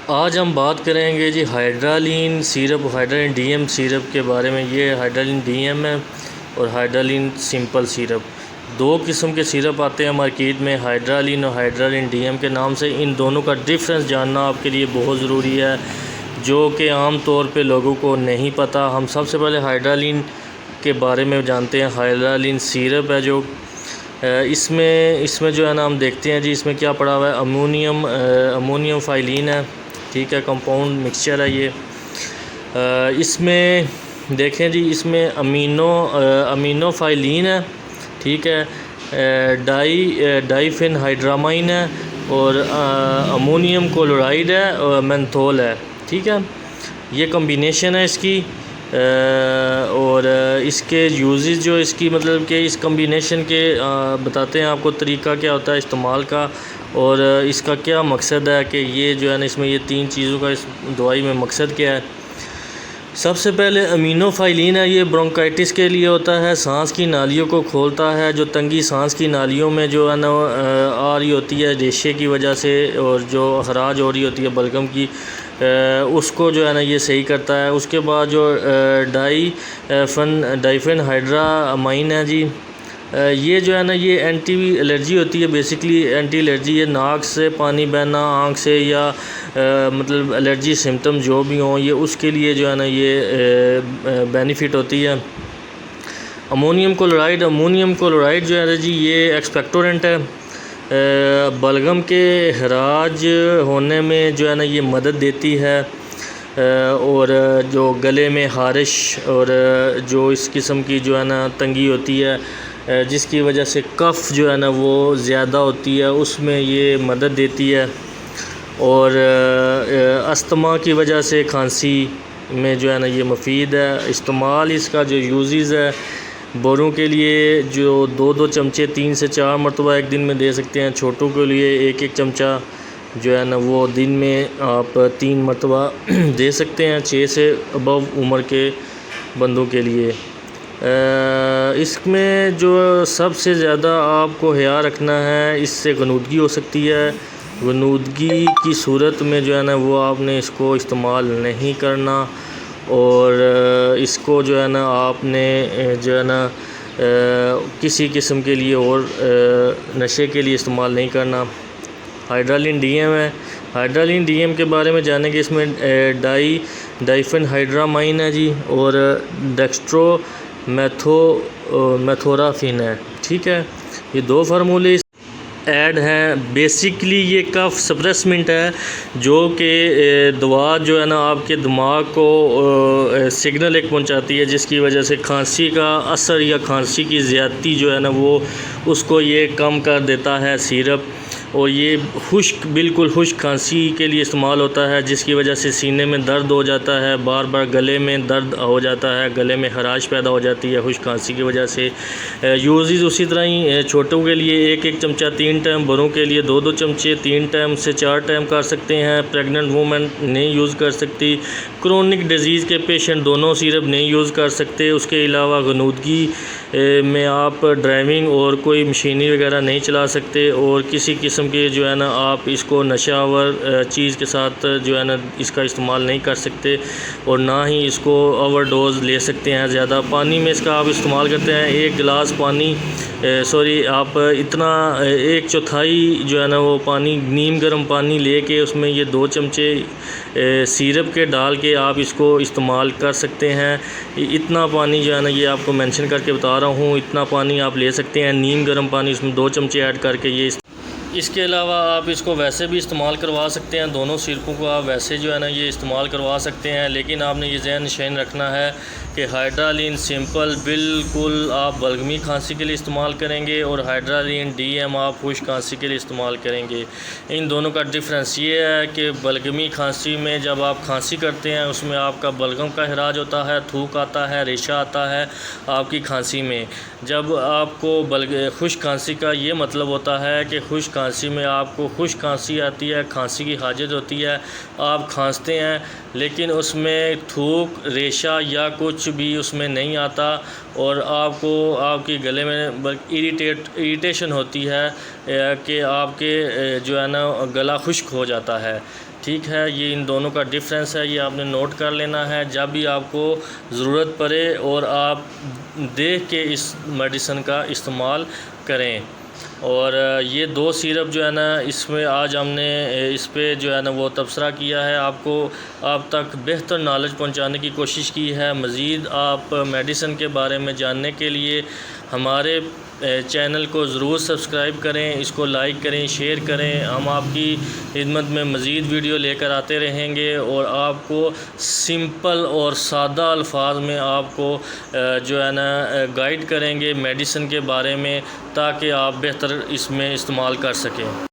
आज हम बात करेंगे जी हाइड्रालीन सिरप, हाइड्रालीन डीएम सिरप के बारे में। ये हाइड्रालीन डीएम है और हाइड्रालीन सिंपल सिरप, दो किस्म के सिरप आते हैं मार्केट में, हाइड्रालीन और हाइड्रालीन डीएम के नाम से। इन दोनों का डिफरेंस जानना आपके लिए बहुत ज़रूरी है, जो कि आम तौर पे लोगों को नहीं पता। हम सबसे पहले हाइड्रालीन के बारे में जानते हैं। हाइड्रालीन सिरप है जो इसमें जो है ना, हम देखते हैं जी इसमें क्या पड़ा हुआ है। अमोनियम फाइलिन है, ठीक है, कंपाउंड मिक्सचर है ये। इसमें देखें जी, इसमें अमीनो फाइलिन है, ठीक है, डाईफेनहाइड्रामाइन है और अमोनियम क्लोराइड है और मेंथोल है, ठीक है। ये कम्बिनेशन है इसकी। और इसके यूजेस जो इसकी मतलब कि इस कम्बिनेशन के बताते हैं आपको तरीका क्या होता है इस्तेमाल का, और इसका क्या मकसद है कि ये जो है ना, इसमें ये तीन चीज़ों का इस दवाई में मकसद क्या है। सबसे पहले अमीनोफाइलिन है, ये ब्रोंकाइटिस के लिए होता है, सांस की नालियों को खोलता है। जो तंगी सांस की नालियों में जो है ना आ रही होती है रेशे की वजह से, और जो खराज हो रही होती है बलगम की, उसको जो है ना ये सही करता है। उसके बाद जो डाईफेनहाइड्रामाइन है जी, ये जो है ना ये एंटी एलर्जी होती है, बेसिकली एंटी एलर्जी है। नाक से पानी बहना, आँख से, या मतलब एलर्जी सिम्टम जो भी हों, ये उसके लिए जो है ना ये बेनिफिट होती है। अमोनियम क्लोराइड जो है जी, ये एक्सपेक्टोरेंट है, बलगम के हराज होने में जो है ना ये मदद देती है। और जो गले में ख़ारिश और जो इस किस्म की जो है ना तंगी होती है, जिसकी वजह से कफ़ जो है ना वो ज़्यादा होती है, उसमें ये मदद देती है। और अस्थमा की वजह से खांसी में जो है ना ये मुफीद है। इस्तेमाल इसका जो यूज़ है, बड़ों के लिए जो 2-2 चमचे 3 से 4 मरतबा एक दिन में दे सकते हैं। छोटों के लिए 1-1 चमचा जो है ना वो दिन में आप 3 मरतबा दे सकते हैं, 6 से अबव उम्र के बंदों के लिए। इसमें जो सबसे ज़्यादा आपको ख्याल रखना है, इससे गनूदगी हो सकती है। गनूदगी की सूरत में जो है ना वो आपने इसको इस्तेमाल नहीं करना, और इसको जो है ना आपने जो है ना किसी किस्म के लिए और नशे के लिए इस्तेमाल नहीं करना। हाइड्रालीन डीएम है, हाइड्रालीन डीएम के बारे में जानेंगे। इसमें डाईफेनहाइड्रामाइन है जी, और मेथोराफिन है, ठीक है। ये 2 फार्मूले ऐड हैं। बेसिकली ये कफ सप्रेसमेंट है, जो कि दवा जो है ना आपके दिमाग को सिग्नल एक पहुंचाती है, जिसकी वजह से खांसी का असर या खांसी की ज़्यादती जो है ना वो उसको ये कम कर देता है सिरप। और ये बिल्कुल खुश्क खांसी के लिए इस्तेमाल होता है, जिसकी वजह से सीने में दर्द हो जाता है, बार बार गले में दर्द हो जाता है, गले में खराश पैदा हो जाती है खुश्क खांसी की वजह से। यूज़ उसी तरह ही छोटों के लिए 1-1 चमचा 3 टाइम, बड़ों के लिए 2-2 चमचे 3 टाइम से 4 टाइम कर सकते हैं। प्रेग्नेंट वूमेन नहीं यूज़ कर सकती। क्रोनिक डिजीज़ के पेशेंट दोनों सिरप नहीं यूज़ कर सकते। उसके अलावा गनूदगी में आप ड्राइविंग और कोई मशीनरी वगैरह नहीं चला सकते, और किसी किस्म के जो है ना आप इसको नशावर चीज़ के साथ जो है ना इसका इस्तेमाल नहीं कर सकते, और ना ही इसको ओवरडोज ले सकते हैं ज़्यादा। पानी में इसका आप इस्तेमाल करते हैं 1 गिलास पानी, आप इतना 1/4 जो है ना वो पानी, नीम गर्म पानी लेके उसमें ये 2 चमचे सिरप के डाल के आप इसको इस्तेमाल कर सकते हैं। इतना पानी जो है ना ये आपको मेंशन करके बता रहा हूँ, इतना पानी आप ले सकते हैं, नीम गर्म पानी, उसमें 2 चमचे ऐड करके। ये इसके अलावा आप इसको वैसे भी इस्तेमाल करवा सकते हैं, दोनों सिरपों को आप वैसे जो है ना ये इस्तेमाल करवा सकते हैं। लेकिन आपने ये ज़हन नशीन रखना है कि हाइड्रालीन सिंपल बिल्कुल आप बलगमी खांसी के लिए इस्तेमाल करेंगे, और हाइड्रालीन डीएम आप खुश्क खांसी के लिए इस्तेमाल करेंगे। इन दोनों का डिफरेंस ये है कि बलगमी खांसी में जब आप खांसी करते हैं, उसमें आपका बलगम का खराज होता है, थूक आता है, रेशा आता है आपकी खांसी में। जब आपको खुश्क खांसी का ये मतलब होता है कि खुश्क खांसी में आपको खुश्क खांसी आती है, खांसी की हाजत होती है, आप खांसते हैं, लेकिन उसमें थूक, रेशा या कुछ भी उसमें नहीं आता, और आपको आपके गले में इरिटेशन होती है कि आपके जो है ना गला खुश्क हो जाता है। ठीक है। ये इन दोनों का डिफरेंस है, ये आपने नोट कर लेना है जब भी आपको ज़रूरत पड़े और आप देख के इस मेडिसिन का इस्तेमाल करें। और ये 2 सिरप जो है ना, इसमें आज हमने इस पे जो है ना वो तबसरा किया है, आपको आप तक बेहतर नॉलेज पहुंचाने की कोशिश की है। मज़ीद आप मेडिसिन के बारे में जानने के लिए हमारे चैनल को ज़रूर सब्सक्राइब करें, इसको लाइक करें, शेयर करें। हम आपकी खिदमत में मज़ीद वीडियो लेकर आते रहेंगे और आपको सिंपल और सादा अल्फाज में आपको जो है ना गाइड करेंगे मेडिसिन के बारे में, ताकि आप बेहतर इसमें इस्तेमाल कर सकें।